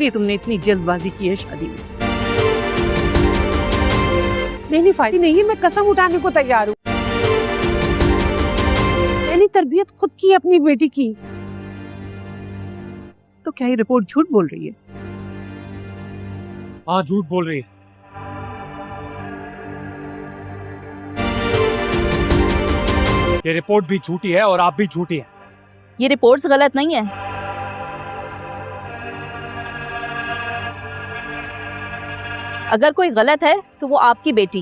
इसलिए तुमने इतनी जल्दबाजी की है शादी में। नहीं फाइजी नहीं, मैं कसम उठाने को तैयार हूँ। मैंने तरबियत खुद की अपनी बेटी की। तो क्या ये रिपोर्ट झूठ बोल रही है? हाँ, झूठ बोल रही है। ये रिपोर्ट भी झूठी है और आप भी झूठी हैं। ये रिपोर्ट्स गलत नहीं है। अगर कोई गलत है तो वो आपकी बेटी।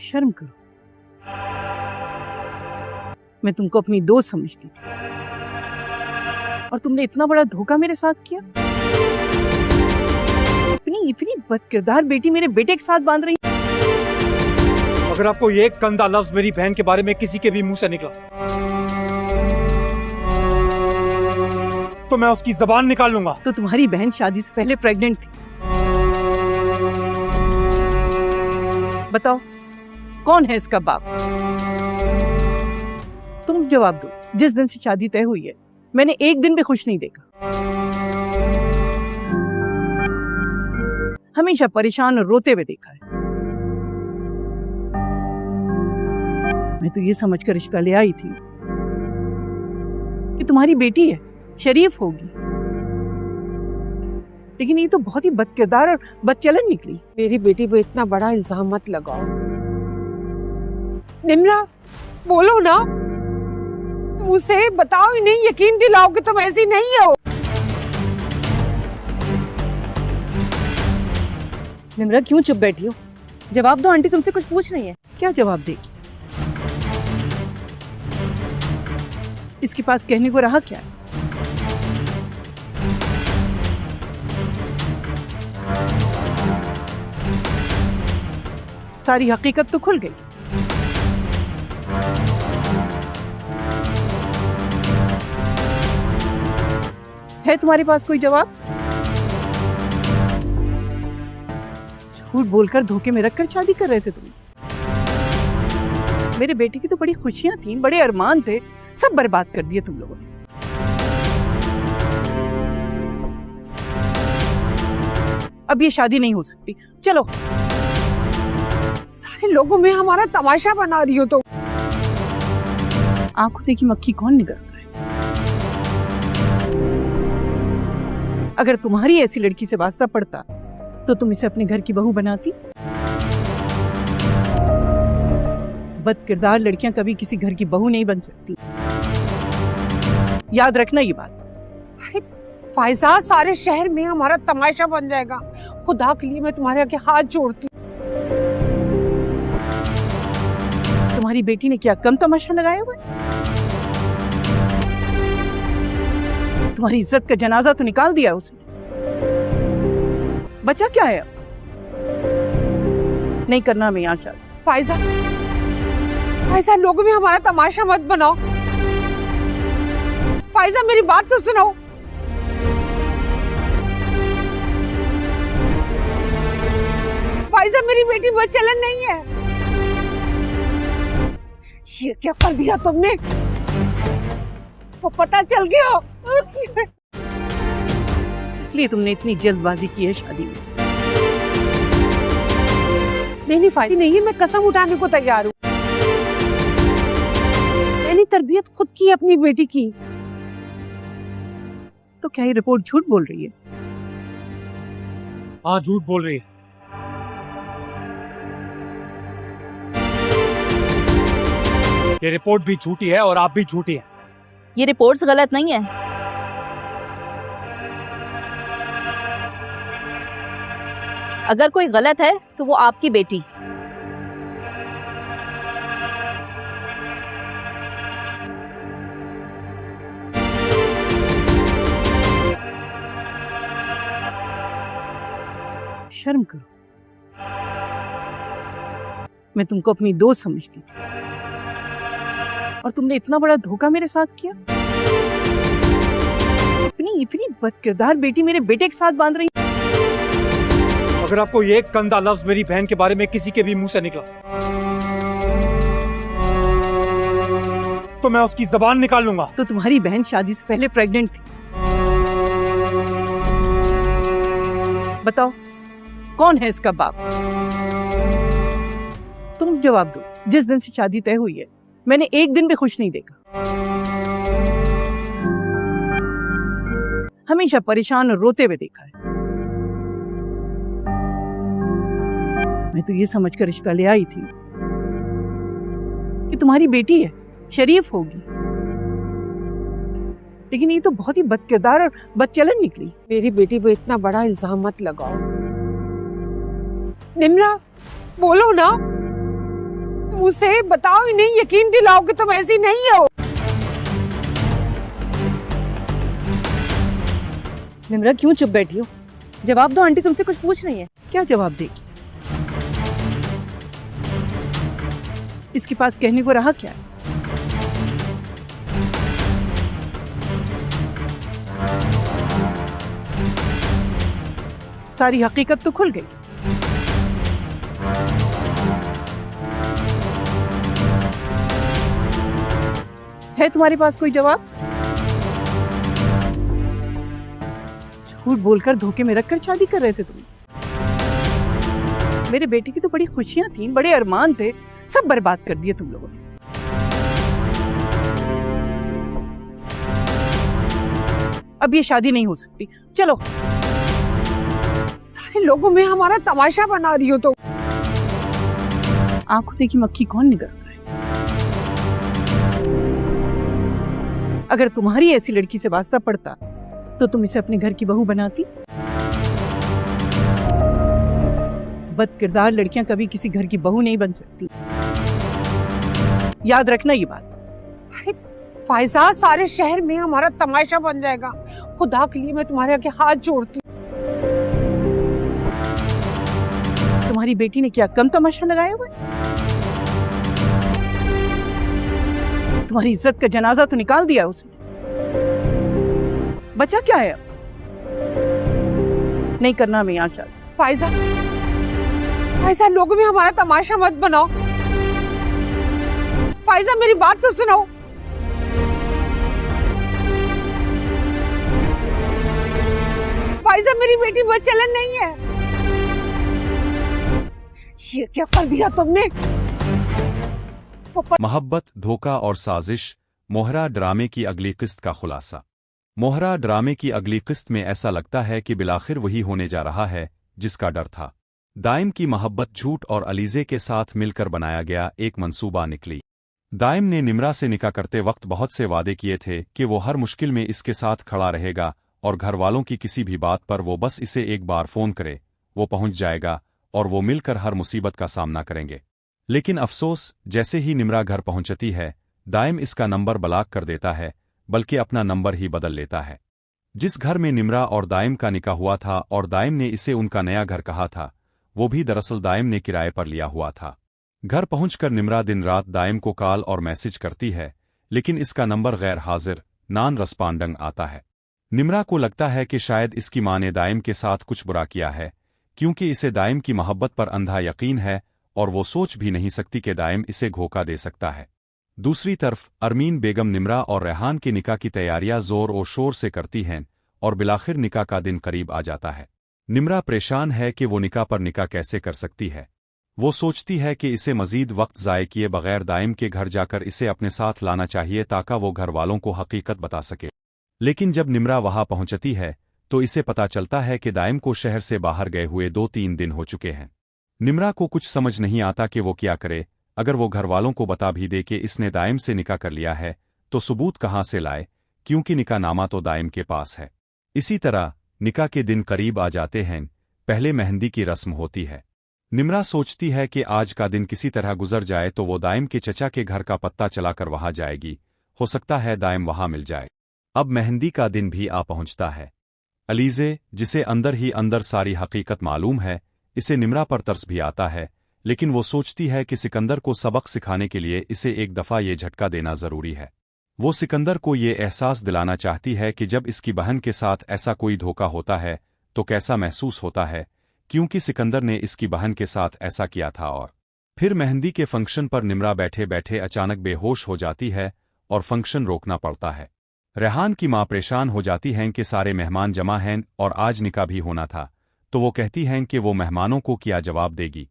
शर्म करो। मैं तुमको अपनी दोस्त समझती थी और तुमने इतना बड़ा धोखा मेरे साथ किया। अपनी इतनी बदकिरदार बेटी मेरे बेटे के साथ बांध रही। अगर आपको ये गंदा लफ्ज मेरी बहन के बारे में किसी के भी मुंह से निकला तो मैं उसकी जबान निकाल लूंगा। तो तुम्हारी बहन शादी से पहले प्रेग्नेंट थी। बताओ कौन है इसका बाप? तुम जवाब दो। जिस दिन से शादी तय हुई है मैंने एक दिन भी खुश नहीं देखा। हमेशा परेशान और रोते हुए देखा है। मैं तो ये समझकर रिश्ता ले आई थी कि तुम्हारी बेटी है, शरीफ होगी, लेकिन ये तो बहुत ही बदकिरदार और बदचलन निकली। मेरी बेटी पे इतना बड़ा इल्जाम मत लगाओ। निम्रा बोलो ना, मुझसे बताओ ही नहीं, यकीन दिलाओ कि तुम ऐसी नहीं हो। निम्रा क्यों चुप बैठी हो? जवाब दो, आंटी तुमसे कुछ पूछ रही है। क्या जवाब देगी? इसके पास कहने को रहा क्या है? सारी हकीकत तो खुल गई। है तुम्हारे पास कोई जवाब? झूठ बोलकर धोखे में रखकर शादी कर रहे थे तुम। मेरे बेटे की तो बड़ी खुशियां थी, बड़े अरमान थे, सब बर्बाद कर दिए तुम लोगों ने। अब ये शादी नहीं हो सकती। चलो। सारे लोगों में हमारा तमाशा बना रही हो तो। आंखों देखी मक्खी कौन निगल रहा है? अगर तुम्हारी ऐसी लड़की से वास्ता पड़ता तो तुम इसे अपने घर की बहू बनाती। बदकिरदार लड़कियां कभी किसी घर की बहू नहीं बन सकती, याद रखना ये बात। अरे फायजा, सारे शहर में हमारा तमाशा बन जाएगा। खुदा के लिए मैं तुम्हारे आगे हाथ जोड़ती हूँ। तुम्हारी बेटी ने क्या कम तमाशा लगाया हुआ है? तुम्हारी इज्जत का जनाजा तो निकाल दिया उसने। बचा क्या है? नहीं करना मैं यहाँ शादी। फायजा, फायजा लोगों में हमारा तमाशा मत बनाओ। फायजा मेरी बात तो सुनो। फायजा मेरी बेटी बदचलन नहीं है। ये क्या कर दिया तुमने? तो पता चल गया। इसलिए तुमने इतनी जल्दबाजी की है शादी में। नहीं फायजा नहीं, मैं कसम उठाने को तैयार हूँ। मैंने तरबियत खुद की अपनी बेटी की। तो क्या ये रिपोर्ट झूठ बोल रही है? हाँ, झूठ बोल रही है। ये रिपोर्ट भी झूठी है और आप भी झूठी हैं। ये रिपोर्ट्स गलत नहीं है। अगर कोई गलत है तो वो आपकी बेटी। शर्म करो। मैं तुमको अपनी दोस्त समझती थी और तुमने इतना बड़ा धोखा मेरे साथ किया। अपनी इतनी बदकिरदार बेटी मेरे बेटे के साथ बांध रही। अगर आपको एक गंदा लफ्ज मेरी बहन के बारे में किसी के भी मुंह से निकला तो मैं उसकी जबान निकाल लूंगा। तो तुम्हारी बहन शादी से पहले प्रेग्नेंट थी। बताओ कौन है इसका बाप? तुम जवाब दो। जिस दिन से शादी तय हुई है मैंने एक दिन भी खुश नहीं देखा। हमेशा परेशान और रोते हुए देखा है। मैं तो ये समझकर रिश्ता ले आई थी कि तुम्हारी बेटी है, शरीफ होगी, लेकिन ये तो बहुत ही बदकिरदार और बदचलन निकली। मेरी बेटी पे इतना बड़ा इल्जाम मत लगाओ। निम्रा बोलो ना, मुझसे बताओ ही नहीं, यकीन दिलाओ कि तुम ऐसी नहीं हो। निम्रा क्यों चुप बैठी हो? जवाब दो, आंटी तुमसे कुछ पूछ रही है। क्या जवाब देगी? इसके पास कहने को रहा क्या है? सारी हकीकत तो खुल गई। है तुम्हारे पास कोई जवाब? झूठ बोलकर धोखे में रखकर शादी कर रहे थे तुम। मेरे बेटे की तो बड़ी खुशियां थी, बड़े अरमान थे, सब बर्बाद कर दिए तुम लोगों ने। अब ये शादी नहीं हो सकती। चलो। सारे लोगों में हमारा तमाशा बना रही हो तो। आंखों देखी मक्खी कौन निगलता है? अगर तुम्हारी ऐसी लड़की से वास्ता पड़ता तो तुम इसे अपने घर की बहू बनाती। बदकिरदार लड़कियां कभी किसी घर की बहू नहीं बन सकती, याद रखना ये बात। अरे फायजा, सारे शहर में हमारा तमाशा बन जाएगा। खुदा के लिए मैं तुम्हारे आगे हाथ जोड़ती हूँ। तुम्हारी बेटी ने क्या कम तमाशा लगाया हुआ है? तुम्हारी इज्जत का जनाजा तो निकाल दिया उसने। बचा क्या है अब? नहीं करना मैं यहाँ शादी। फायजा, फायजा लोगों में हमारा तमाशा मत बनाओ। फायजा मेरी बात तो सुनो। फायजा मेरी बेटी बदचलन नहीं है। ये क्या कर दिया तुमने? मोहब्बत, धोखा और साजिश, मोहरा ड्रामे की अगली किस्त का खुलासा। मोहरा ड्रामे की अगली किस्त में ऐसा लगता है कि बिलाखिर वही होने जा रहा है जिसका डर था। दाइम की मोहब्बत झूठ और अलीज़े के साथ मिलकर बनाया गया एक मंसूबा निकली। दाइम ने निम्रा से निकाह करते वक्त बहुत से वादे किए थे कि वो हर मुश्किल में इसके साथ खड़ा रहेगा और घर वालों की किसी भी बात पर वो बस इसे एक बार फ़ोन करे, वो पहुंच जाएगा और वो मिलकर हर मुसीबत का सामना करेंगे। लेकिन अफसोस, जैसे ही निम्रा घर पहुंचती है, दाइम इसका नंबर ब्लॉक कर देता है, बल्कि अपना नंबर ही बदल लेता है। जिस घर में निम्रा और दाइम का निकाह हुआ था और दाइम ने इसे उनका नया घर कहा था, वो भी दरअसल दाइम ने किराए पर लिया हुआ था। घर पहुंचकर निम्रा दिन रात दाइम को कॉल और मैसेज करती है, लेकिन इसका नंबर गैर हाजिर, नॉन रिस्पॉन्डिंग आता है। निम्रा को लगता है कि शायद इसकी मां ने दाइम के साथ कुछ बुरा किया है, क्योंकि इसे दाइम की मोहब्बत पर अंधा यकीन है और वो सोच भी नहीं सकती कि दाइम इसे धोखा दे सकता है। दूसरी तरफ अरमीन बेगम निम्रा और रेहान के निकाह की तैयारियां जोर और शोर से करती हैं और बिलाखिर निकाह का दिन करीब आ जाता है। निम्रा परेशान है कि वो निकाह पर निकाह कैसे कर सकती है। वो सोचती है कि इसे मजीद वक्त ज़ाय किए बगैर दाइम के घर जाकर इसे अपने साथ लाना चाहिए ताकि वो घर वालों को हकीकत बता सके। लेकिन जब निम्रा वहां पहुंचती है तो इसे पता चलता है कि दाइम को शहर से बाहर गए हुए 2-3 दिन हो चुके हैं। निम्रा को कुछ समझ नहीं आता कि वो क्या करे। अगर वो घर वालों को बता भी दे कि इसने दाइम से निकाह कर लिया है तो सबूत कहाँ से लाए, क्योंकि निकाह नामा तो दाइम के पास है। इसी तरह निकाह के दिन करीब आ जाते हैं। पहले मेहंदी की रस्म होती है। निम्रा सोचती है कि आज का दिन किसी तरह गुजर जाए तो वो दाइम के चचा के घर का पत्ता चलाकर वहां जाएगी, हो सकता है दाइम वहां मिल जाए। अब मेहंदी का दिन भी आ पहुंचता है। अलीज़े, जिसे अंदर ही अंदर सारी हकीकत मालूम है, इसे निम्रा पर तरस भी आता है, लेकिन वो सोचती है कि सिकंदर को सबक सिखाने के लिए इसे एक दफ़ा ये झटका देना ज़रूरी है। वो सिकंदर को ये एहसास दिलाना चाहती है कि जब इसकी बहन के साथ ऐसा कोई धोखा होता है तो कैसा महसूस होता है, क्योंकि सिकंदर ने इसकी बहन के साथ ऐसा किया था। और फिर मेहंदी के फंक्शन पर निम्रा बैठे बैठे अचानक बेहोश हो जाती है और फंक्शन रोकना पड़ता है। रेहान की मां परेशान हो जाती हैं कि सारे मेहमान जमा हैं और आज निकाह भी होना था, तो वो कहती हैं कि वो मेहमानों को क्या जवाब देगी।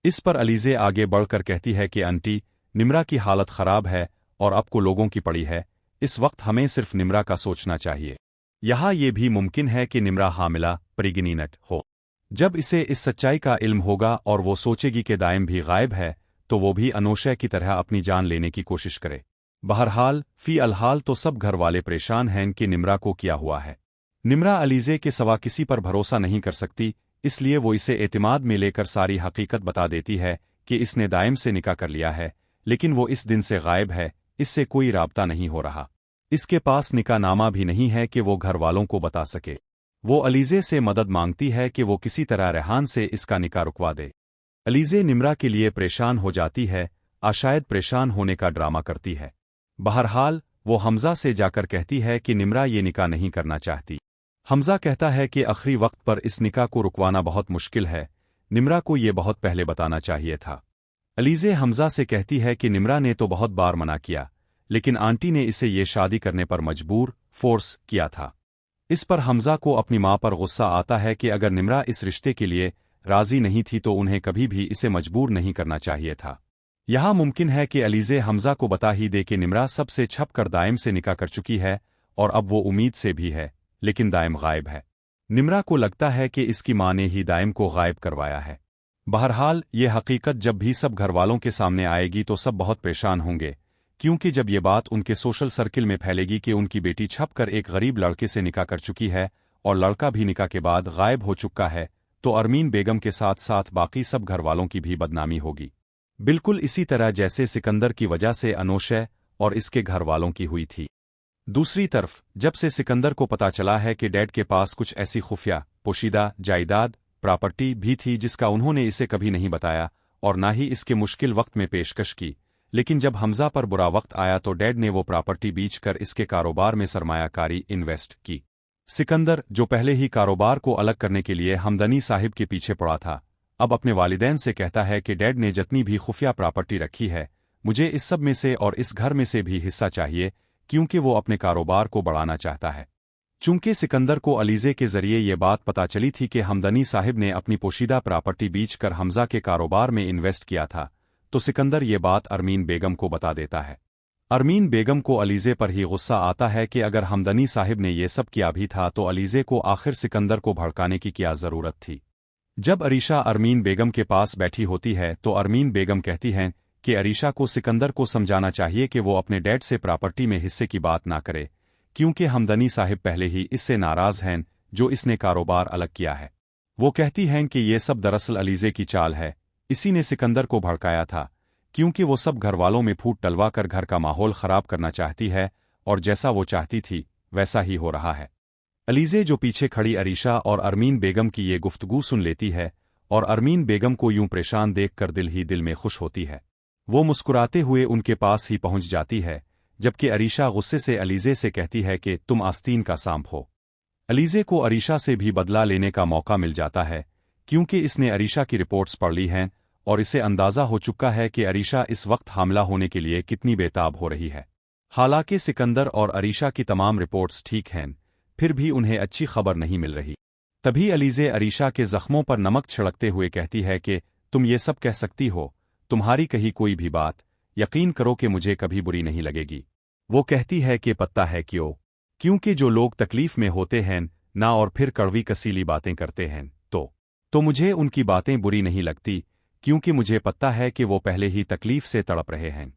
इस पर अलीज़े आगे बढ़कर कहती है कि आंटी, निम्रा की हालत खराब है और अब को लोगों की पड़ी है, इस वक्त हमें सिर्फ निम्रा का सोचना चाहिए। यहाँ ये भी मुमकिन है कि निम्रा हामिला प्रेग्नेंट हो। जब इसे इस सच्चाई का इल्म होगा और वो सोचेगी कि दाइम भी गायब है, तो वो भी अनोशा की तरह अपनी जान लेने की कोशिश करे। बहरहाल फी अलहाल तो सब घर वाले परेशान हैं कि निम्रा को क्या हुआ है। निम्रा अलीज़े के सिवा किसी पर भरोसा नहीं कर सकती, इसलिए वो इसे एतमाद में लेकर सारी हकीकत बता देती है कि इसने दाइम से निकाह कर लिया है, लेकिन वो इस दिन से गायब है, इससे कोई राब्ता नहीं हो रहा। इसके पास निकाह नामा भी नहीं है कि वो घर वालों को बता सके। वो अलीज़े से मदद मांगती है कि वो किसी तरह रेहान से इसका निकाह रुकवा दे। अलीज़े निम्रा के लिए परेशान हो जाती है, शायद परेशान होने का ड्रामा करती है। बहरहाल वो हमज़ा से जाकर कहती है कि निम्रा ये निकाह नहीं करना चाहती। हमज़ा कहता है कि आखिरी वक्त पर इस निकाह को रुकवाना बहुत मुश्किल है, निम्रा को ये बहुत पहले बताना चाहिए था। अलीज़े हमज़ा से कहती है कि निम्रा ने तो बहुत बार मना किया, लेकिन आंटी ने इसे ये शादी करने पर मजबूर फोर्स किया था। इस पर हमज़ा को अपनी मां पर गुस्सा आता है कि अगर निम्रा इस रिश्ते के लिए राज़ी नहीं थी तो उन्हें कभी भी इसे मजबूर नहीं करना चाहिए था। यहाँ मुमकिन है कि अलीज़े हमज़ा को बता ही दे कि निम्रा सबसे छप कर दाइम से निकाह कर चुकी है और अब वो उम्मीद से भी है, लेकिन दाइम गायब है। निम्रा को लगता है कि इसकी मां ने ही दाइम को गायब करवाया है। बहरहाल ये हकीकत जब भी सब घरवालों के सामने आएगी तो सब बहुत परेशान होंगे, क्योंकि जब ये बात उनके सोशल सर्किल में फैलेगी कि उनकी बेटी छपकर एक गरीब लड़के से निकाह कर चुकी है और लड़का भी निकाह के बाद गायब हो चुका है, तो अरमीन बेगम के साथ साथ बाकी सब घरवालों की भी बदनामी होगी, बिल्कुल इसी तरह जैसे सिकंदर की वजह से अनोशा और इसके घरवालों की हुई थी। दूसरी तरफ जब से सिकंदर को पता चला है कि डैड के पास कुछ ऐसी खुफिया पोशीदा जायदाद प्रॉपर्टी भी थी जिसका उन्होंने इसे कभी नहीं बताया और ना ही इसके मुश्किल वक्त में पेशकश की, लेकिन जब हमज़ा पर बुरा वक्त आया तो डैड ने वो प्रॉपर्टी बेचकर इसके कारोबार में सरमायाकारी इन्वेस्ट की। सिकंदर, जो पहले ही कारोबार को अलग करने के लिए हमदनी साहिब के पीछे पड़ा था, अब अपने वालिदैन से कहता है कि डैड ने जितनी भी खुफिया प्रॉपर्टी रखी है, मुझे इस सब में से और इस घर में से भी हिस्सा चाहिए, क्योंकि वो अपने कारोबार को बढ़ाना चाहता है। चूंकि सिकंदर को अलीज़े के जरिए ये बात पता चली थी कि हमदनी साहिब ने अपनी पोशीदा प्रॉपर्टी बेचकर हमज़ा के कारोबार में इन्वेस्ट किया था, तो सिकंदर ये बात अरमीन बेगम को बता देता है। अरमीन बेगम को अलीज़े पर ही गुस्सा आता है कि अगर हमदनी साहिब ने ये सब किया भी था तो अलीज़े को आखिर सिकंदर को भड़काने की क्या ज़रूरत थी। जब अरीशा अरमीन बेगम के पास बैठी होती है तो अरमीन बेगम कहती हैं कि अरीशा को सिकंदर को समझाना चाहिए कि वो अपने डैड से प्रॉपर्टी में हिस्से की बात ना करे, क्योंकि हमदनी साहिब पहले ही इससे नाराज़ हैं जो इसने कारोबार अलग किया है। वो कहती हैं कि ये सब दरअसल अलीज़े की चाल है, इसी ने सिकंदर को भड़काया था, क्योंकि वो सब घरवालों में फूट टलवा कर घर का माहौल ख़राब करना चाहती है और जैसा वो चाहती थी वैसा ही हो रहा है। अलीज़े जो पीछे खड़ी अरीशा और अरमीन बेगम की ये गुफ्तगू सुन लेती है और अरमीन बेगम को यूं परेशान देखकर दिल ही दिल में खुश होती है। वो मुस्कुराते हुए उनके पास ही पहुंच जाती है, जबकि अरीशा गुस्से से अलीज़े से कहती है कि तुम आस्तीन का सांप हो। अलीज़े को अरीशा से भी बदला लेने का मौका मिल जाता है, क्योंकि इसने अरीशा की रिपोर्ट्स पढ़ ली हैं और इसे अंदाज़ा हो चुका है कि अरीशा इस वक्त हामला होने के लिए कितनी बेताब हो रही है। हालांकि सिकंदर और अरीशा की तमाम रिपोर्ट्स ठीक हैं, फिर भी उन्हें अच्छी खबर नहीं मिल रही। तभी अलीज़े अरीशा के ज़ख्मों पर नमक छिड़कते हुए कहती है कि तुम ये सब कह सकती हो, तुम्हारी कही कोई भी बात यकीन करो कि मुझे कभी बुरी नहीं लगेगी। वो कहती है कि पता है क्यों, क्योंकि जो लोग तकलीफ में होते हैं ना और फिर कड़वी कसीली बातें करते हैं तो मुझे उनकी बातें बुरी नहीं लगती, क्योंकि मुझे पता है कि वो पहले ही तकलीफ से तड़प रहे हैं।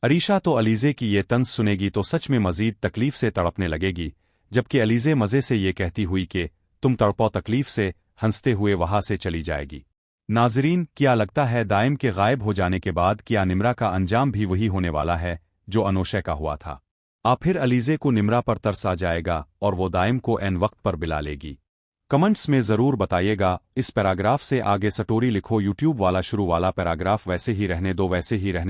अरीशा तो अलीज़े की ये तंज सुनेगी तो सच में मज़ीद तकलीफ से तड़पने लगेगी, जबकि अलीज़े मज़े से ये कहती हुई कि तुम तड़पो तकलीफ से, हंसते हुए वहां से चली जाएगी। नाज़रीन, क्या लगता है दाइम के गायब हो जाने के बाद क्या निम्रा का अंजाम भी वही होने वाला है जो अनोशा का हुआ था? फिर अलीज़े को निम्रा पर तरस आ जाएगा और वो दाइम को एन वक्त पर बिला लेगी? कमेंट्स में ज़रूर बताइएगा। इस पैराग्राफ से आगे स्टोरी लिखो। यूट्यूब वाला शुरू वाला पैराग्राफ वैसे ही रहने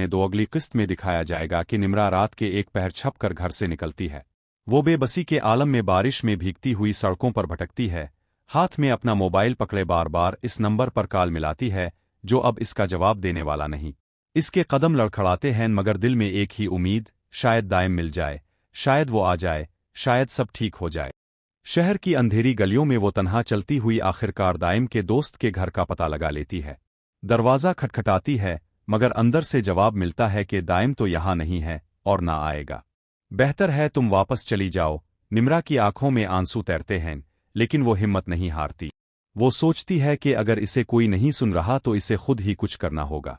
दो। अगली किस्त में दिखाया जाएगा कि निम्रा रात के एक पहर छप कर घर से निकलती है। वो बेबसी के आलम में बारिश में भीगती हुई सड़कों पर भटकती है। हाथ में अपना मोबाइल पकड़े बार बार इस नंबर पर कॉल मिलाती है जो अब इसका जवाब देने वाला नहीं। इसके कदम लड़खड़ाते हैं मगर दिल में एक ही उम्मीद, शायद दाइम मिल जाए, शायद वो आ जाए, शायद सब ठीक हो जाए। शहर की अंधेरी गलियों में वो तन्हा चलती हुई आखिरकार दाइम के दोस्त के घर का पता लगा लेती है। दरवाज़ा खटखटाती है मगर अंदर से जवाब मिलता है कि दाइम तो यहाँ नहीं है और ना आएगा। बेहतर है तुम वापस चली जाओ। निम्रा की आंखों में आंसू तैरते हैं लेकिन वो हिम्मत नहीं हारती। वो सोचती है कि अगर इसे कोई नहीं सुन रहा तो इसे खुद ही कुछ करना होगा।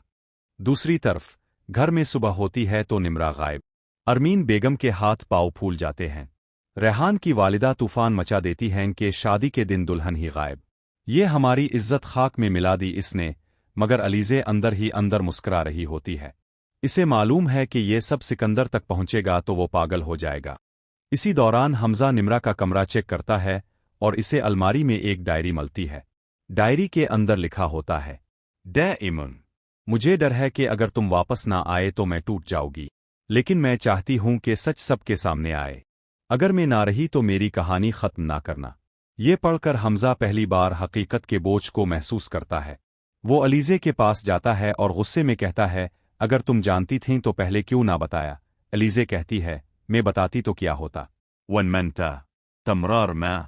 दूसरी तरफ घर में सुबह होती है तो निम्रा गायब। अरमीन बेगम के हाथ पाँव फूल जाते हैं। रेहान की वालिदा तूफान मचा देती हैं कि शादी के दिन दुल्हन ही गायब। ये हमारी इज्जत खाक में मिला दी इसने, मगर अलीज़े अंदर ही अंदर मुस्कुरा रही होती है। इसे मालूम है कि ये सब सिकंदर तक पहुंचेगा तो वो पागल हो जाएगा। इसी दौरान हमजा निम्रा का कमरा चेक करता है और इसे अलमारी में एक डायरी मिलती है। डायरी के अंदर लिखा होता है, डे मुझे डर है कि अगर तुम वापस ना आए तो मैं टूट जाऊंगी, लेकिन मैं चाहती हूं कि सच सबके सामने आए। अगर मैं ना रही तो मेरी कहानी खत्म ना करना। ये पढ़कर हमजा पहली बार हकीकत के बोझ को महसूस करता है। वो अलीज़े के पास जाता है और गुस्से में कहता है, अगर तुम जानती थीं तो पहले क्यों ना बताया। अलीज़े कहती है, मैं बताती तो क्या होता। वन मनता तमरार मैं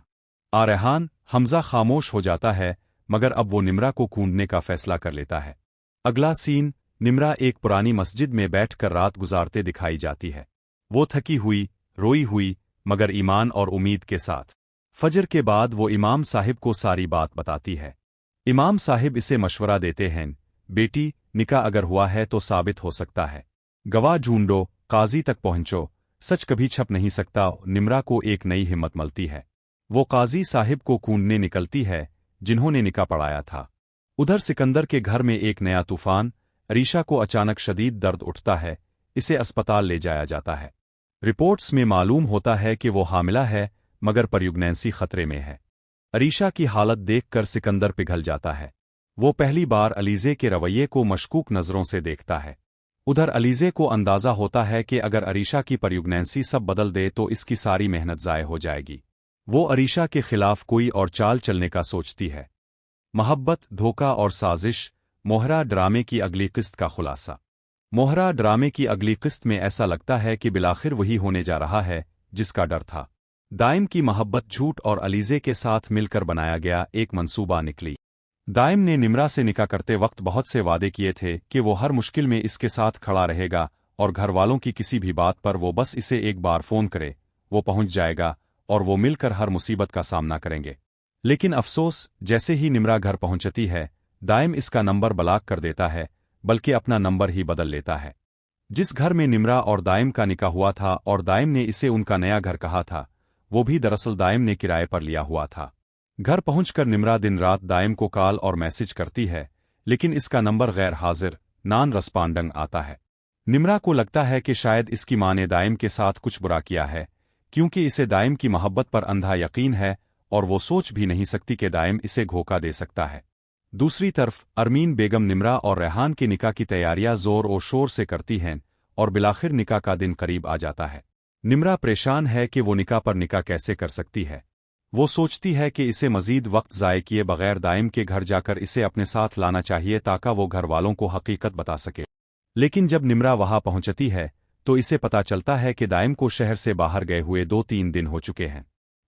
आ रेहान। हमजा खामोश हो जाता है मगर अब वो निम्रा को कूंढने का फैसला कर लेता है। अगला सीन, निम्रा एक पुरानी मस्जिद में बैठकर रात गुजारते दिखाई जाती है। वो थकी हुई, रोई हुई मगर ईमान और उम्मीद के साथ। फजर के बाद वो इमाम साहिब को सारी बात बताती है। इमाम साहिब इसे मशवरा देते हैं, बेटी निकाह अगर हुआ है तो साबित हो सकता है। गवाह ढूंढो, काजी तक पहुंचो, सच कभी छप नहीं सकता। निम्रा को एक नई हिम्मत मिलती है। वो काजी साहिब को कूंढने निकलती है जिन्होंने निकाह पढ़ाया था। उधर सिकंदर के घर में एक नया तूफान। अरीशा को अचानक शदीद दर्द उठता है, इसे अस्पताल ले जाया जाता है। रिपोर्ट्स में मालूम होता है कि वो हामिला है मगर प्रेगनेंसी खतरे में है। अरीशा की हालत देखकर सिकंदर पिघल जाता है। वो पहली बार अलीज़े के रवैये को मशकूक नज़रों से देखता है। उधर अलीज़े को अंदाज़ा होता है कि अगर अरीशा की प्रेगनेंसी सब बदल दे तो इसकी सारी मेहनत ज़ाय हो जाएगी। वो अरीशा के खिलाफ कोई और चाल चलने का सोचती है। मोहब्बत, धोखा और साजिश, मोहरा ड्रामे की अगली किस्त का खुलासा। मोहरा ड्रामे की अगली किस्त में ऐसा लगता है कि बिलाखिर वही होने जा रहा है जिसका डर था। दाइम की मोहब्बत झूठ और अलीज़े के साथ मिलकर बनाया गया एक मंसूबा निकली। दाइम ने निम्रा से निकाह करते वक्त बहुत से वादे किए थे कि वो हर मुश्किल में इसके साथ खड़ा रहेगा और घर वालों की किसी भी बात पर वो बस इसे एक बार फ़ोन करे, वो पहुंच जाएगा और वो मिलकर हर मुसीबत का सामना करेंगे। लेकिन अफसोस, जैसे ही निम्रा घर पहुंचती है, दाइम इसका नंबर ब्लॉक कर देता है, बल्कि अपना नंबर ही बदल लेता है। जिस घर में निम्रा और दाइम का निकाह हुआ था और दाइम ने इसे उनका नया घर कहा था, वो भी दरअसल दाइम ने किराए पर लिया हुआ था। घर पहुंचकर निम्रा दिन रात दाइम को कॉल और मैसेज करती है, लेकिन इसका नंबर गैर हाजिर, नॉन रिस्पॉन्डिंग आता है। निम्रा को लगता है कि शायद इसकी मां ने दाइम के साथ कुछ बुरा किया है, क्योंकि इसे दाइम की मोहब्बत पर अंधा यकीन है और वो सोच भी नहीं सकती कि दाइम इसे धोखा दे सकता है। दूसरी तरफ अरमीन बेगम निम्रा और रेहान के निकाह की तैयारियां जोर और शोर से करती हैं और बिलाखिर निकाह का दिन करीब आ जाता है। निम्रा परेशान है कि वो निकाह पर निकाह कैसे कर सकती है। वो सोचती है कि इसे मजीद वक्त ज़ाय किए बगैर दाइम के घर जाकर इसे अपने साथ लाना चाहिए ताकि वो घर वालों को हकीकत बता सके। लेकिन जब निम्रा वहां पहुंचती है तो इसे पता चलता है कि दाइम को शहर से बाहर गए हुए 2-3 दिन हो चुके हैं।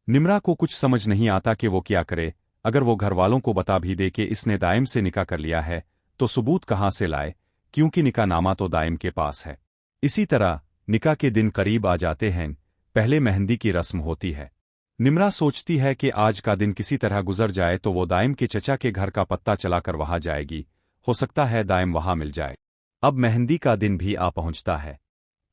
निम्रा को कुछ समझ नहीं आता कि वो क्या करे। अगर वो घर वालों को बता भी दे कि इसने दाइम से निकाह कर लिया है तो सबूत कहाँ से लाए, क्योंकि निकाह नामा तो दाइम के पास है। इसी तरह निकाह के दिन करीब आ जाते हैं। पहले मेहंदी की रस्म होती है। निम्रा सोचती है कि आज का दिन किसी तरह गुजर जाए तो वो दाइम के चचा के घर का पत्ता चलाकर वहां जाएगी, हो सकता है दाइम वहां मिल जाए। अब मेहंदी का दिन भी आ पहुंचता है।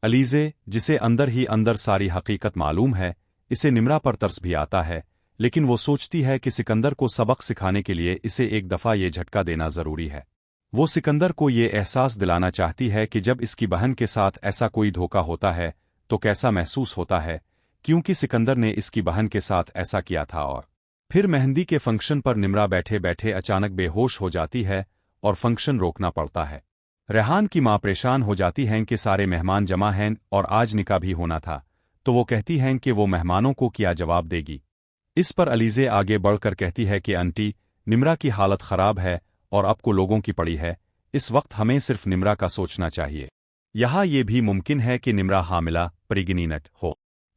अलीज़े, जिसे अंदर ही अंदर सारी हकीकत मालूम है, इसे निम्रा पर तरस भी आता है, लेकिन वो सोचती है कि सिकंदर को सबक सिखाने के लिए इसे एक दफ़ा ये झटका देना ज़रूरी है। वो सिकंदर को ये एहसास दिलाना चाहती है कि जब इसकी बहन के साथ ऐसा कोई धोखा होता है तो कैसा महसूस होता है, क्योंकि सिकंदर ने इसकी बहन के साथ ऐसा किया था। और फिर मेहंदी के फंक्शन पर निम्रा बैठे बैठे अचानक बेहोश हो जाती है और फंक्शन रोकना पड़ता है। रेहान की मां परेशान हो जाती हैं कि सारे मेहमान जमा हैं और आज निकाह भी होना था, तो वो कहती हैं कि वो मेहमानों को क्या जवाब देगी। इस पर अलीज़े आगे बढ़कर कहती है कि आंटी, निम्रा की हालत खराब है और अब को लोगों की पड़ी है, इस वक्त हमें सिर्फ निम्रा का सोचना चाहिए। यहाँ ये भी मुमकिन है कि निम्रा हामिला प्रेग्नेंट हो।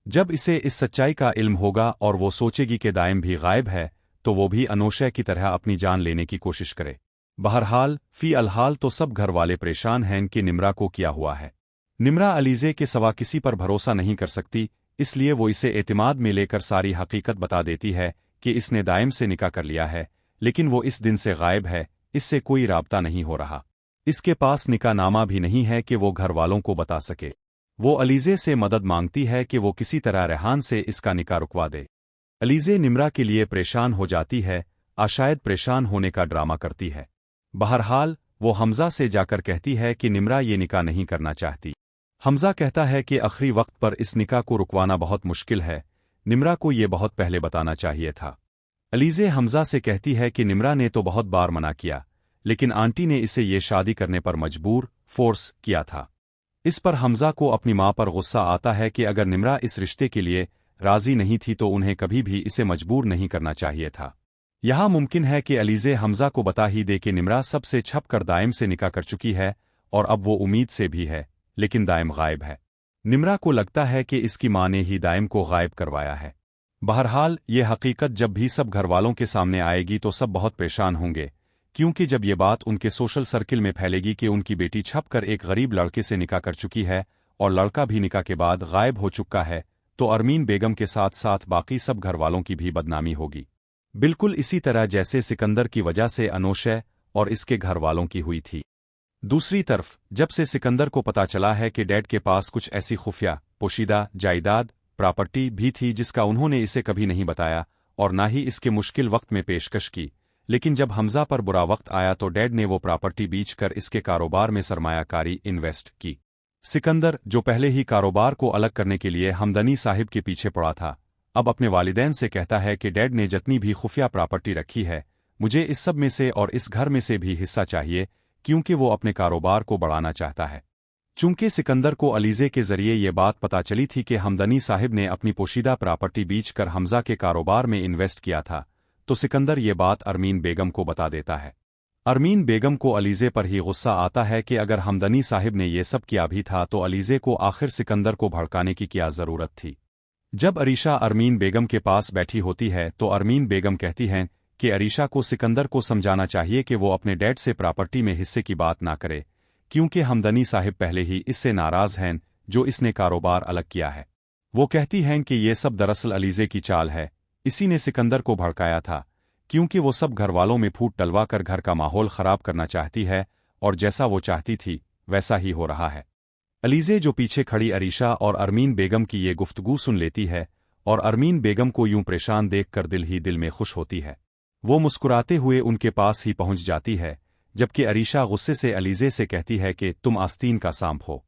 जब इसे इस सच्चाई का इल्म होगा और वो सोचेगी कि दाइम भी गायब है, तो वो भी अनोशा की तरह अपनी जान लेने की कोशिश करे। बहरहाल फी अलहाल तो सब घर वाले परेशान हैं कि निम्रा को क्या हुआ है। निम्रा अलीज़े के सिवा किसी पर भरोसा नहीं कर सकती, इसलिए वो इसे एतमाद में लेकर सारी हकीकत बता देती है कि इसने दाइम से निकाह कर लिया है, लेकिन वो इस दिन से गायब है, इससे कोई राब्ता नहीं हो रहा। इसके पास निकाह नामा भी नहीं है कि वो घर वालों को बता सके। वो अलीज़े से मदद मांगती है कि वो किसी तरह रेहान से इसका निकाह रुकवा दे। अलीज़े निम्रा के लिए परेशान हो जाती है, आशायद परेशान होने का ड्रामा करती है। बहरहाल वो हमज़ा से जाकर कहती है कि निम्रा ये निकाह नहीं करना चाहती। हमज़ा कहता है कि आखिरी वक्त पर इस निकाह को रुकवाना बहुत मुश्किल है, निम्रा को ये बहुत पहले बताना चाहिए था। अलीज़े हमज़ा से कहती है कि निम्रा ने तो बहुत बार मना किया, लेकिन आंटी ने इसे ये शादी करने पर मजबूर फोर्स किया था। इस पर हमज़ा को अपनी माँ पर गुस्सा आता है कि अगर निम्रा इस रिश्ते के लिए राज़ी नहीं थी तो उन्हें कभी भी इसे मजबूर नहीं करना चाहिए था। यहाँ मुमकिन है कि अलीज़े हमज़ा को बता ही दे कि निम्रा सबसे छप कर दाइम से निकाह कर चुकी है और अब वो उम्मीद से भी है, लेकिन दाइम गायब है। निम्रा को लगता है कि इसकी माँ ने ही दाइम को गायब करवाया है। बहरहाल ये हकीकत जब भी सब घरवालों के सामने आएगी तो सब बहुत परेशान होंगे, क्योंकि जब ये बात उनके सोशल सर्किल में फैलेगी कि उनकी बेटी छपकर एक गरीब लड़के से निकाह कर चुकी है और लड़का भी निकाह के बाद गायब हो चुका है, तो अरमीन बेगम के साथ साथ बाकी सब घरवालों की भी बदनामी होगी, बिल्कुल इसी तरह जैसे सिकंदर की वजह से अनोशा और इसके घरवालों की हुई थी। दूसरी तरफ जब से सिकंदर को पता चला है कि डैड के पास कुछ ऐसी खुफिया पोशीदा जायदाद प्रॉपर्टी भी थी जिसका उन्होंने इसे कभी नहीं बताया और ना ही इसके मुश्किल वक्त में पेशकश की, लेकिन जब हमज़ा पर बुरा वक्त आया तो डैड ने वो प्रॉपर्टी बेच कर इसके कारोबार में सरमायाकारी इन्वेस्ट की। सिकंदर, जो पहले ही कारोबार को अलग करने के लिए हमदनी साहिब के पीछे पड़ा था, अब अपने वालिदैन से कहता है कि डैड ने जितनी भी खुफिया प्रॉपर्टी रखी है, मुझे इस सब में से और इस घर में से भी हिस्सा चाहिए, क्योंकि वो अपने कारोबार को बढ़ाना चाहता है। चूंकि सिकंदर को अलीज़े के जरिए ये बात पता चली थी कि हमदनी साहिब ने अपनी पोशीदा प्रॉपर्टी बेच कर हमज़ा के कारोबार में इन्वेस्ट किया था, तो सिकंदर ये बात अरमीन बेगम को बता देता है। अरमीन बेगम को अलीज़े पर ही गुस्सा आता है कि अगर हमदनी साहिब ने ये सब किया भी था तो अलीज़े को आखिर सिकंदर को भड़काने की क्या ज़रूरत थी। जब अरीशा अरमीन बेगम के पास बैठी होती है तो अरमीन बेगम कहती हैं कि अरीशा को सिकंदर को समझाना चाहिए कि वो अपने डैड से प्रॉपर्टी में हिस्से की बात ना करे, क्योंकि हमदनी साहिब पहले ही इससे नाराज़ हैं जो इसने कारोबार अलग किया है। वो कहती हैं कि ये सब दरअसल अलीज़े की चाल है, इसी ने सिकंदर को भड़काया था, क्योंकि वो सब घरवालों में फूट डलवा कर घर का माहौल ख़राब करना चाहती है और जैसा वो चाहती थी वैसा ही हो रहा है। अलीज़े जो पीछे खड़ी अरीशा और अरमीन बेगम की ये गुफ्तगू सुन लेती है और अरमीन बेगम को यूं परेशान देखकर दिल ही दिल में खुश होती है। वो मुस्कुराते हुए उनके पास ही पहुंच जाती है, जबकि अरीशा गुस्से से अलीज़े से कहती है कि तुम आस्तीन का सांप हो।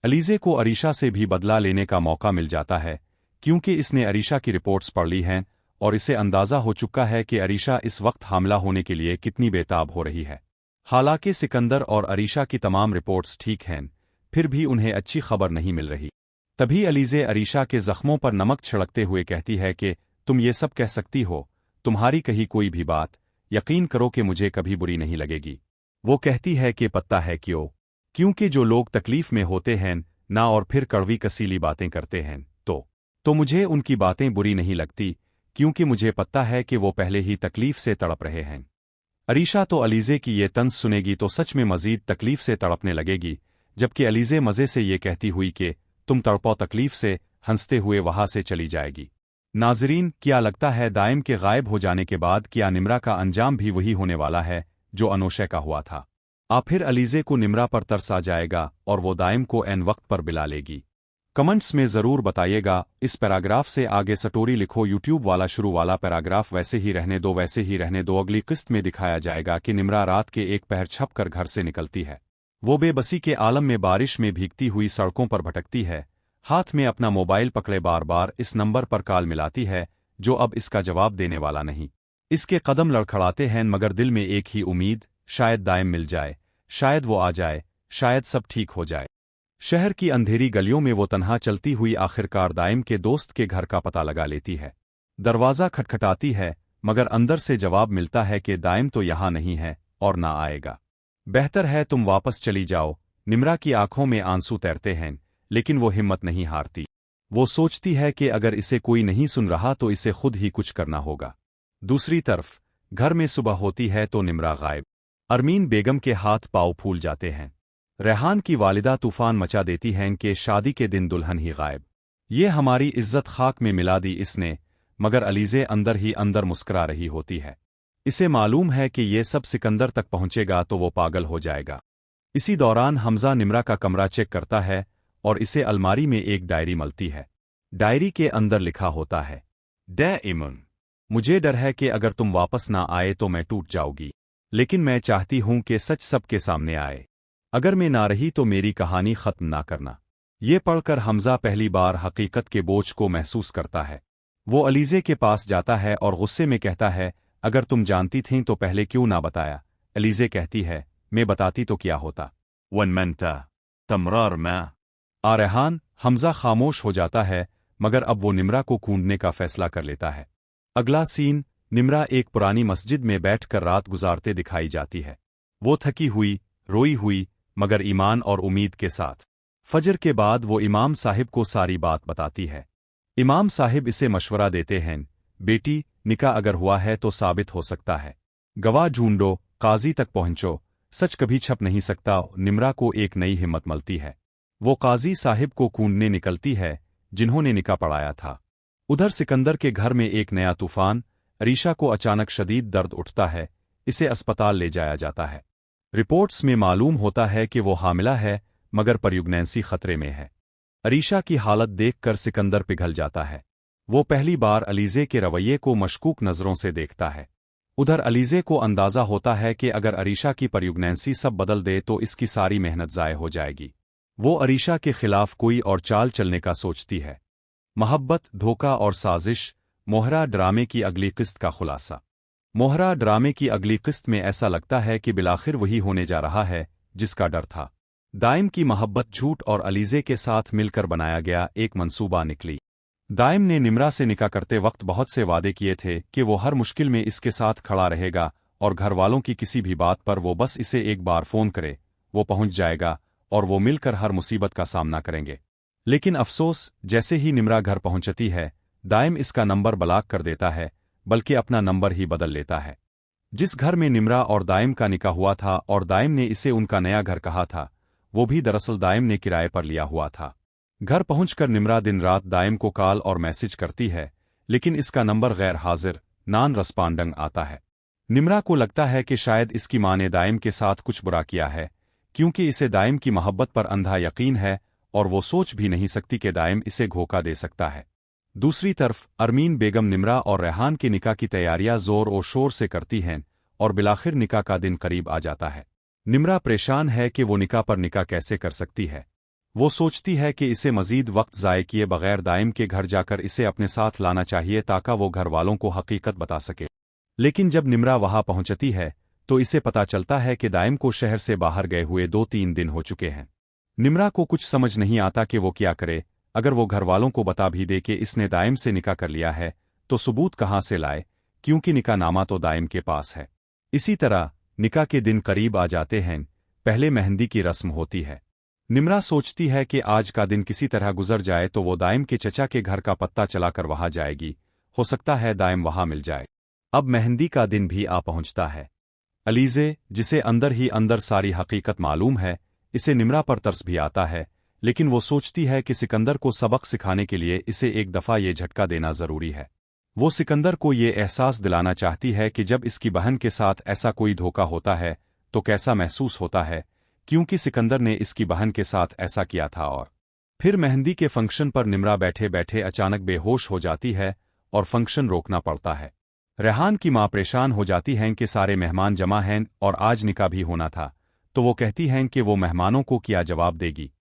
अलीज़े को अरीशा से भी बदला लेने का मौका मिल जाता है, क्योंकि इसने अरीशा की रिपोर्ट्स पढ़ ली हैं और इसे अंदाज़ा हो चुका है कि अरीशा इस वक्त हामला होने के लिए कितनी बेताब हो रही है। हालांकि सिकंदर और अरीशा की तमाम रिपोर्ट्स ठीक हैं, फिर भी उन्हें अच्छी खबर नहीं मिल रही। तभी अलीज़े अरीशा के ज़ख्मों पर नमक छिड़कते हुए कहती है कि तुम ये सब कह सकती हो, तुम्हारी कही कोई भी बात यकीन करो कि मुझे कभी बुरी नहीं लगेगी। वो कहती है कि पता है क्यों, क्योंकि जो लोग तकलीफ में होते हैं ना और फिर कड़वी कसीली बातें करते हैं तो मुझे उनकी बातें बुरी नहीं लगती, क्योंकि मुझे पता है कि वो पहले ही तकलीफ से तड़प रहे हैं। अरीशा तो अलीज़े की ये तंज सुनेगी तो सच में मज़ीद तकलीफ से तड़पने लगेगी, जबकि अलीज़े मज़े से ये कहती हुई कि तुम तड़पो तकलीफ से, हंसते हुए वहाँ से चली जाएगी। नाज़रीन, क्या लगता है दाइम के गायब हो जाने के बाद क्या निम्रा का अंजाम भी वही होने वाला है जो अनोशा का हुआ था? फिर अलीज़े को निम्रा पर तरस आ जाएगा और वो दाइम को एन वक्त पर बिला लेगी? कमेंट्स में ज़रूर बताइएगा। इस पैराग्राफ से आगे स्टोरी लिखो। यूट्यूब वाला शुरू वाला पैराग्राफ वैसे ही रहने दो। अगली किस्त में दिखाया जाएगा कि निम्रा रात के एक पहर छप कर घर से निकलती है। वो बेबसी के आलम में बारिश में भीगती हुई सड़कों पर भटकती है, हाथ में अपना मोबाइल पकड़े बार बार इस नंबर पर कॉल मिलाती है जो अब इसका जवाब देने वाला नहीं। इसके कदम लड़खड़ाते हैं मगर दिल में एक ही उम्मीद, शायद दाइम मिल जाए, शायद वो आ जाए, शायद सब ठीक हो जाए। शहर की अंधेरी गलियों में वो तन्हा चलती हुई आखिरकार दाइम के दोस्त के घर का पता लगा लेती है। दरवाज़ा खटखटाती है, मगर अंदर से जवाब मिलता है कि दाइम तो यहाँ नहीं है और ना आएगा। बेहतर है तुम वापस चली जाओ। निम्रा की आंखों में आंसू तैरते हैं, लेकिन वो हिम्मत नहीं हारती। वो सोचती है कि अगर इसे कोई नहीं सुन रहा तो इसे खुद ही कुछ करना होगा। दूसरी तरफ घर में सुबह होती है तो निम्रा गायब। अरमीन बेगम के हाथ पाँव फूल जाते हैं। रेहान की वालिदा तूफान मचा देती हैं कि शादी के दिन दुल्हन ही गायब। ये हमारी इज्जत खाक में मिला दी इसने, मगर अलीज़े अंदर ही अंदर मुस्कुरा रही होती है। इसे मालूम है कि ये सब सिकंदर तक पहुंचेगा तो वो पागल हो जाएगा। इसी दौरान हमजा निम्रा का कमरा चेक करता है और इसे अलमारी में एक डायरी मिलती है। डायरी के अंदर लिखा होता है, डे मुझे डर है कि अगर तुम वापस ना आए तो मैं टूट जाऊंगी, लेकिन मैं चाहती हूं कि सच सबके सामने आए। अगर मैं ना रही तो मेरी कहानी खत्म ना करना। ये पढ़कर हमजा पहली बार हकीकत के बोझ को महसूस करता है। वो अलीज़े के पास जाता है और गुस्से में कहता है, अगर तुम जानती थीं तो पहले क्यों ना बताया। अलीज़े कहती है, मैं बताती तो क्या होता। वन मनता तमरार मैं रेहान। हमजा खामोश हो जाता है, मगर अब वो निम्रा को कूदने का फैसला कर लेता है। अगला सीन, निम्रा एक पुरानी मस्जिद में बैठकर रात गुजारते दिखाई जाती है। वो थकी हुई, रोई हुई, मगर ईमान और उम्मीद के साथ। फजर के बाद वो इमाम साहिब को सारी बात बताती है। इमाम साहिब इसे मशवरा देते हैं, बेटी, निकाह अगर हुआ है तो साबित हो सकता है। गवाह ढूंढो, काजी तक पहुंचो, सच कभी छप नहीं सकता। निम्रा को एक नई हिम्मत मिलती है। वो काजी साहिब को कूंढने निकलती है, जिन्होंने निकाह पढ़ाया था। उधर सिकंदर के घर में एक नया तूफान। अरीशा को अचानक शदीद दर्द उठता है, इसे अस्पताल ले जाया जाता है। रिपोर्ट्स में मालूम होता है कि वो हामिला है, मगर प्रेगनेंसी खतरे में है। अरीशा की हालत देखकर सिकंदर पिघल जाता है। वो पहली बार अलीज़े के रवैये को मशकूक नज़रों से देखता है। उधर अलीज़े को अंदाज़ा होता है कि अगर अरीशा की प्रेगनेंसी सब बदल दे तो इसकी सारी मेहनत ज़ाय हो जाएगी। वो अरीशा के खिलाफ कोई और चाल चलने का सोचती है। मोहब्बत, धोखा और साजिश। मोहरा ड्रामे की अगली किस्त का खुलासा। मोहरा ड्रामे की अगली किस्त में ऐसा लगता है कि बिलाखिर वही होने जा रहा है जिसका डर था। दाइम की मोहब्बत झूठ और अलीज़े के साथ मिलकर बनाया गया एक मंसूबा निकली। दाइम ने निम्रा से निकाह करते वक्त बहुत से वादे किए थे कि वो हर मुश्किल में इसके साथ खड़ा रहेगा और घर वालों की किसी भी बात पर वो बस इसे एक बार फ़ोन करे, वो पहुंच जाएगा और वो मिलकर हर मुसीबत का सामना करेंगे। लेकिन अफसोस, जैसे ही निम्रा घर पहुंचती है, दाइम इसका नंबर ब्लॉक कर देता है, बल्कि अपना नंबर ही बदल लेता है। जिस घर में निम्रा और दाइम का निकाह हुआ था और दाइम ने इसे उनका नया घर कहा था, वो भी दरअसल दाइम ने किराए पर लिया हुआ था। घर पहुंचकर निम्रा दिन रात दाइम को कॉल और मैसेज करती है, लेकिन इसका नंबर गैर हाजिर, नॉन रेस्पॉन्डिंग आता है। निम्रा को लगता है कि शायद इसकी मां ने दाइम के साथ कुछ बुरा किया है, क्योंकि इसे दाइम की मोहब्बत पर अंधा यकीन है और वो सोच भी नहीं सकती कि दाइम इसे धोखा दे सकता है। दूसरी तरफ अरमीन बेगम निम्रा और रेहान के निकाह की तैयारियां जोर और शोर से करती हैं और बिलाखिर निकाह का दिन करीब आ जाता है। निम्रा परेशान है कि वो निकाह पर निकाह कैसे कर सकती है। वो सोचती है कि इसे मजीद वक्त ज़ाय किए बगैर दाइम के घर जाकर इसे अपने साथ लाना चाहिए ताकि वो घर वालों को हकीकत बता सके। लेकिन जब निम्रा वहां पहुंचती है तो इसे पता चलता है कि दाइम को शहर से बाहर गए हुए 2-3 दिन हो चुके हैं। निम्रा को कुछ समझ नहीं आता कि वो क्या करे। अगर वो घर वालों को बता भी दे कि इसने दाइम से निकाह कर लिया है तो सबूत कहाँ से लाए, क्योंकि निकाह नामा तो दाइम के पास है। इसी तरह निकाह के दिन करीब आ जाते हैं। पहले मेहंदी की रस्म होती है। निम्रा सोचती है कि आज का दिन किसी तरह गुजर जाए तो वो दाइम के चचा के घर का पत्ता चलाकर वहां जाएगी, हो सकता है दाइम वहां मिल जाए। अब मेहंदी का दिन भी आ पहुंचता है। अलीज़े, जिसे अंदर ही अंदर सारी हकीकत मालूम है, इसे निम्रा पर तरस भी आता है, लेकिन वो सोचती है कि सिकंदर को सबक सिखाने के लिए इसे एक दफ़ा ये झटका देना ज़रूरी है। वो सिकंदर को ये एहसास दिलाना चाहती है कि जब इसकी बहन के साथ ऐसा कोई धोखा होता है तो कैसा महसूस होता है, क्योंकि सिकंदर ने इसकी बहन के साथ ऐसा किया था। और फिर मेहंदी के फंक्शन पर निम्रा बैठे बैठे अचानक बेहोश हो जाती है और फंक्शन रोकना पड़ता है। रेहान की मां परेशान हो जाती हैं कि सारे मेहमान जमा हैं और आज निकाह भी होना था, तो वो कहती हैं कि वो मेहमानों को क्या जवाब देगी।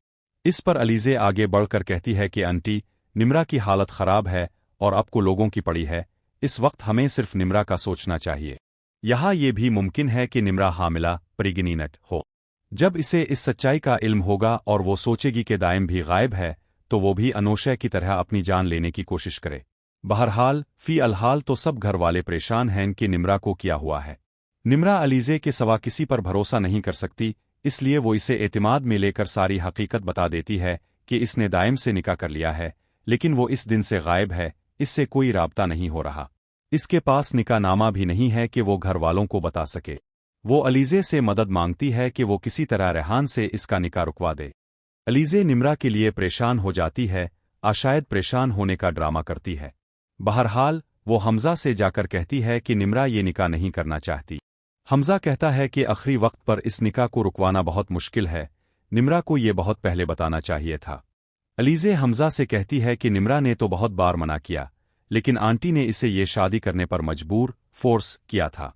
इस पर अलीज़े आगे बढ़कर कहती है कि आंटी, निम्रा की हालत खराब है और आपको लोगों की पड़ी है, इस वक्त हमें सिर्फ निम्रा का सोचना चाहिए। यहाँ ये भी मुमकिन है कि निम्रा हामिला प्रेग्नेंट हो। जब इसे इस सच्चाई का इल्म होगा और वो सोचेगी कि दाइम भी गायब है, तो वो भी अनोशय की तरह अपनी जान लेने की कोशिश करे। बहरहाल फी अलहाल तो सब घर वाले परेशान हैं कि निम्रा को क्या हुआ है। निम्रा अलीज़े के सिवा किसी पर भरोसा नहीं कर सकती, इसलिए वो इसे एतमाद में लेकर सारी हकीकत बता देती है कि इसने दाइम से निकाह कर लिया है, लेकिन वो इस दिन से गायब है, इससे कोई राब्ता नहीं हो रहा। इसके पास निकाह नामा भी नहीं है कि वो घर वालों को बता सके। वो अलीज़े से मदद मांगती है कि वो किसी तरह रेहान से इसका निकाह रुकवा दे। अलीज़े निम्रा के लिए परेशान हो जाती है, आशायद परेशान होने का ड्रामा करती है। बहरहाल वो हमज़ा से जाकर कहती है कि निम्रा ये निकाह नहीं करना चाहती। हमज़ा कहता है कि आखिरी वक्त पर इस निकाह को रुकवाना बहुत मुश्किल है, निम्रा को ये बहुत पहले बताना चाहिए था। अलीज़े हमज़ा से कहती है कि निम्रा ने तो बहुत बार मना किया, लेकिन आंटी ने इसे ये शादी करने पर मजबूर फोर्स किया था।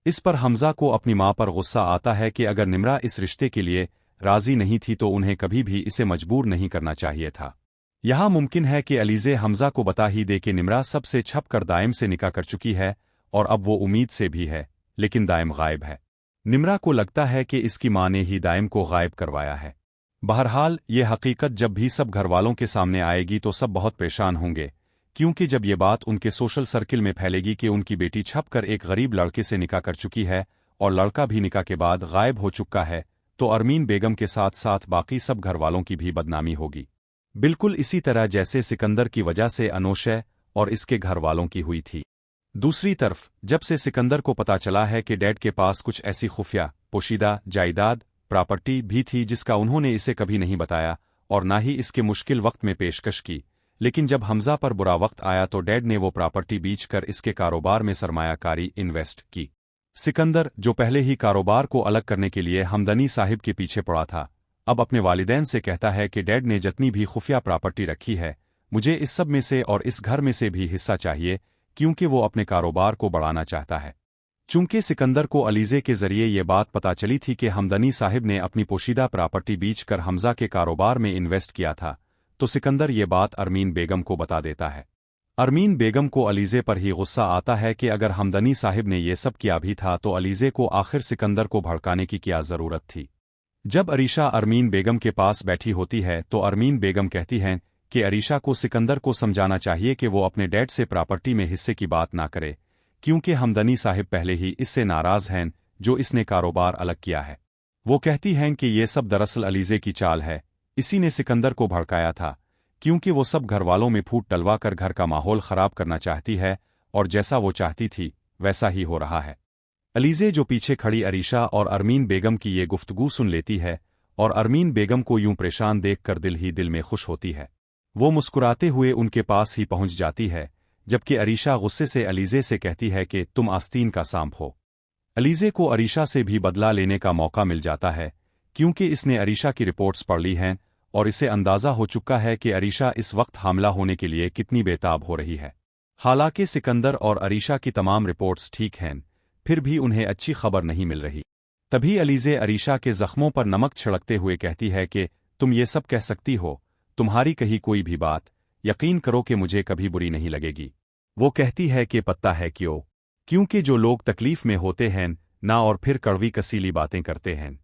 इस पर हमज़ा को अपनी माँ पर गुस्सा आता है कि अगर निम्रा इस रिश्ते के लिए राज़ी नहीं थी तो उन्हें कभी भी इसे मजबूर नहीं करना चाहिए था। यहाँ मुमकिन है कि अलीज़े हमज़ा को बता ही दे कि निम्रा सबसे छप कर दाइम से निकाह कर चुकी है और अब वो उम्मीद से भी है, लेकिन दाइम गायब है। निम्रा को लगता है कि इसकी माँ ने ही दाइम को गायब करवाया है। बहरहाल ये हकीकत जब भी सब घरवालों के सामने आएगी तो सब बहुत परेशान होंगे, क्योंकि जब ये बात उनके सोशल सर्किल में फैलेगी कि उनकी बेटी छप कर एक गरीब लड़के से निकाह कर चुकी है और लड़का भी निकाह के बाद गायब हो चुका है, तो अरमीन बेगम के साथ साथ बाकी सब घरवालों की भी बदनामी होगी, बिल्कुल इसी तरह जैसे सिकंदर की वजह से अनोशय और इसके घरवालों की हुई थी। दूसरी तरफ जब से सिकंदर को पता चला है कि डैड के पास कुछ ऐसी खुफिया पोशीदा जायदाद प्रॉपर्टी भी थी जिसका उन्होंने इसे कभी नहीं बताया और ना ही इसके मुश्किल वक्त में पेशकश की, लेकिन जब हमज़ा पर बुरा वक्त आया तो डैड ने वो प्रॉपर्टी बेचकर इसके कारोबार में सरमायाकारी इन्वेस्ट की। सिकंदर, जो पहले ही कारोबार को अलग करने के लिए हमदनी साहिब के पीछे पड़ा था, अब अपने वालिदैन से कहता है कि डैड ने जितनी भी खुफिया प्रॉपर्टी रखी है, मुझे इस सब में से और इस घर में से भी हिस्सा चाहिए, क्योंकि वो अपने कारोबार को बढ़ाना चाहता है। चूंकि सिकंदर को अलीज़े के जरिए ये बात पता चली थी कि हमदनी साहिब ने अपनी पोशीदा प्रॉपर्टी बेचकर हमज़ा के कारोबार में इन्वेस्ट किया था, तो सिकंदर ये बात अरमीन बेगम को बता देता है। अरमीन बेगम को अलीज़े पर ही गुस्सा आता है कि अगर हमदनी साहिब ने ये सब किया भी था तो अलीज़े को आखिर सिकंदर को भड़काने की क्या ज़रूरत थी। जब अरीशा अरमीन बेगम के पास बैठी होती है तो अरमीन बेगम कहती हैं कि अरीशा को सिकंदर को समझाना चाहिए कि वो अपने डैड से प्रॉपर्टी में हिस्से की बात ना करे, क्योंकि हमदनी साहिब पहले ही इससे नाराज़ हैं जो इसने कारोबार अलग किया है। वो कहती हैं कि ये सब दरअसल अलीज़े की चाल है, इसी ने सिकंदर को भड़काया था, क्योंकि वो सब घरवालों में फूट डलवा कर घर का माहौल ख़राब करना चाहती है और जैसा वो चाहती थी वैसा ही हो रहा है। अलीज़े जो पीछे खड़ी अरीशा और अरमीन बेगम की ये गुफ्तगू सुन लेती है और अरमीन बेगम को यूं परेशान देखकर दिल ही दिल में खुश होती है। वो मुस्कुराते हुए उनके पास ही पहुंच जाती है, जबकि अरीशा गुस्से से अलीज़े से कहती है कि तुम आस्तीन का सांप हो। अलीज़े को अरीशा से भी बदला लेने का मौका मिल जाता है, क्योंकि इसने अरीशा की रिपोर्ट्स पढ़ ली हैं और इसे अंदाज़ा हो चुका है कि अरीशा इस वक्त हामला होने के लिए कितनी बेताब हो रही है। हालांकि सिकंदर और अरीशा की तमाम रिपोर्ट्स ठीक हैं, फिर भी उन्हें अच्छी खबर नहीं मिल रही। तभी अलीज़े अरीशा के ज़ख्मों पर नमक छिड़कते हुए कहती है कि तुम ये सब कह सकती हो, तुम्हारी कही कोई भी बात यकीन करो कि मुझे कभी बुरी नहीं लगेगी। वो कहती है कि पता है क्यों, क्योंकि जो लोग तकलीफ में होते हैं ना और फिर कड़वी कसीली बातें करते हैं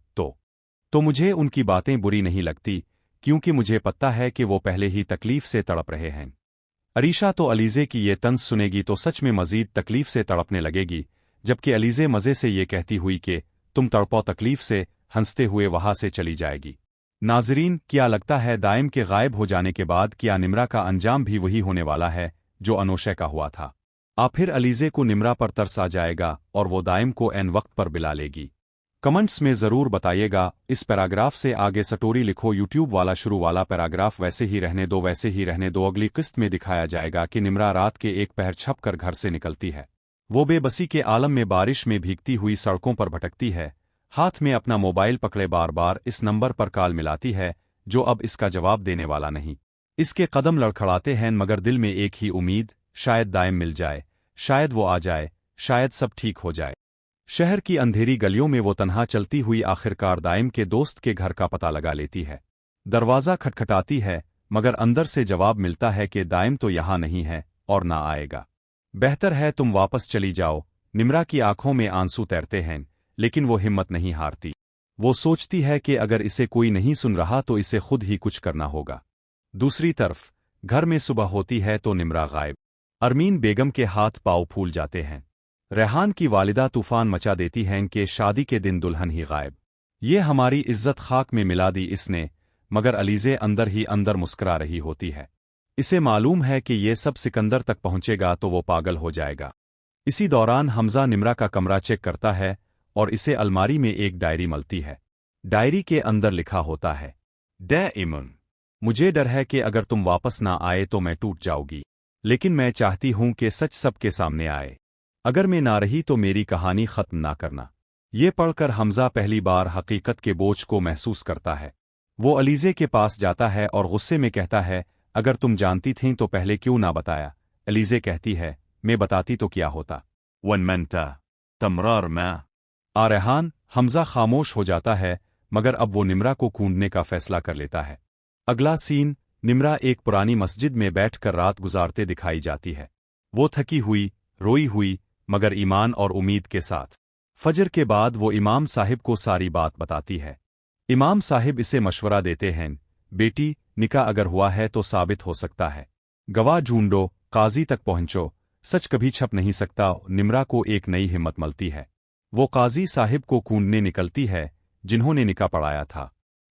तो मुझे उनकी बातें बुरी नहीं लगती, क्योंकि मुझे पता है कि वो पहले ही तकलीफ से तड़प रहे हैं। अरीशा तो अलीज़े की ये तंज सुनेगी तो सच में मज़ीद तकलीफ से तड़पने लगेगी, जबकि अलीज़े मज़े से ये कहती हुई कि तुम तड़पो तकलीफ से, हंसते हुए वहां से चली जाएगी। नाज़रीन, क्या लगता है दाइम के गायब हो जाने के बाद क्या निम्रा का अंजाम भी वही होने वाला है जो अनोशय का हुआ था? फिर अलीज़े को निम्रा पर तरस आ जाएगा और वो दाइम को एन वक्त पर बिला लेगी? कमेंट्स में ज़रूर बताइएगा। इस पैराग्राफ से आगे स्टोरी लिखो। यूट्यूब वाला शुरू वाला पैराग्राफ वैसे ही रहने दो। अगली किस्त में दिखाया जाएगा कि निम्रा रात के एक पहर छप कर घर से निकलती है। वो बेबसी के आलम में बारिश में भीगती हुई सड़कों पर भटकती है, हाथ में अपना मोबाइल पकड़े बार बार इस नंबर पर कॉल मिलाती है जो अब इसका जवाब देने वाला नहीं। इसके कदम लड़खड़ाते हैं मगर दिल में एक ही उम्मीद, शायद दाइम मिल जाए, शायद वो आ जाए, शायद सब ठीक हो जाए। शहर की अंधेरी गलियों में वो तन्हा चलती हुई आखिरकार दाइम के दोस्त के घर का पता लगा लेती है। दरवाज़ा खटखटाती है मगर अंदर से जवाब मिलता है कि दाइम तो यहाँ नहीं है और ना आएगा। बेहतर है तुम वापस चली जाओ। निम्रा की आंखों में आंसू तैरते हैं, लेकिन वो हिम्मत नहीं हारती। वो सोचती है कि अगर इसे कोई नहीं सुन रहा तो इसे खुद ही कुछ करना होगा। दूसरी तरफ घर में सुबह होती है तो निम्रा गायब। अरमीन बेगम के हाथ पाँव फूल जाते हैं। रेहान की वालिदा तूफान मचा देती हैं कि शादी के दिन दुल्हन ही गायब। ये हमारी इज्जत खाक में मिला दी इसने, मगर अलीज़े अंदर ही अंदर मुस्कुरा रही होती है। इसे मालूम है कि ये सब सिकंदर तक पहुंचेगा तो वो पागल हो जाएगा। इसी दौरान हमजा निम्रा का कमरा चेक करता है और इसे अलमारी में एक डायरी मिलती है। डायरी के अंदर लिखा होता है, इमन, मुझे डर है कि अगर तुम वापस ना आए तो मैं टूट जाऊंगी, लेकिन मैं चाहती हूं कि सच सबके सामने आए। अगर मैं ना रही तो मेरी कहानी खत्म ना करना। ये पढ़कर हमजा पहली बार हकीकत के बोझ को महसूस करता है। वो अलीज़े के पास जाता है और गुस्से में कहता है, अगर तुम जानती थीं तो पहले क्यों ना बताया। अलीज़े कहती है, मैं बताती तो क्या होता। वन मनता तमरार मैं रेहान। हमजा खामोश हो जाता है, मगर अब वो निम्रा को कूंढने का फैसला कर लेता है। अगला सीन, निम्रा एक पुरानी मस्जिद में बैठकर रात गुजारते दिखाई जाती है। वो थकी हुई, रोई हुई, मगर ईमान और उम्मीद के साथ। फजर के बाद वो इमाम साहिब को सारी बात बताती है। इमाम साहिब इसे मशवरा देते हैं, बेटी, निकाह अगर हुआ है तो साबित हो सकता है। गवाह ढूंढो, काजी तक पहुंचो, सच कभी छप नहीं सकता। निम्रा को एक नई हिम्मत मिलती है। वो काजी साहिब को कूंढने निकलती है जिन्होंने निकाह पढ़ाया था।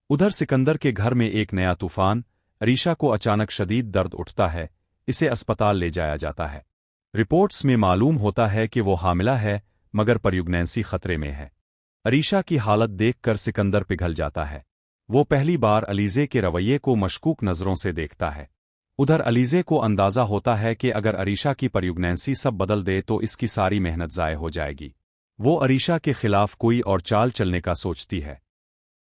उधर सिकंदर के घर में एक नया तूफान। अरीशा को अचानक शदीद दर्द उठता है, इसे अस्पताल ले जाया जाता है। रिपोर्ट्स में मालूम होता है कि वो हामिला है, मगर प्रेगनेंसी खतरे में है। अरीशा की हालत देखकर सिकंदर पिघल जाता है। वो पहली बार अलीज़े के रवैये को मशकूक नज़रों से देखता है। उधर अलीज़े को अंदाज़ा होता है कि अगर अरीशा की प्रेगनेंसी सब बदल दे तो इसकी सारी मेहनत ज़ाय हो जाएगी। वो अरीशा के खिलाफ कोई और चाल चलने का सोचती है।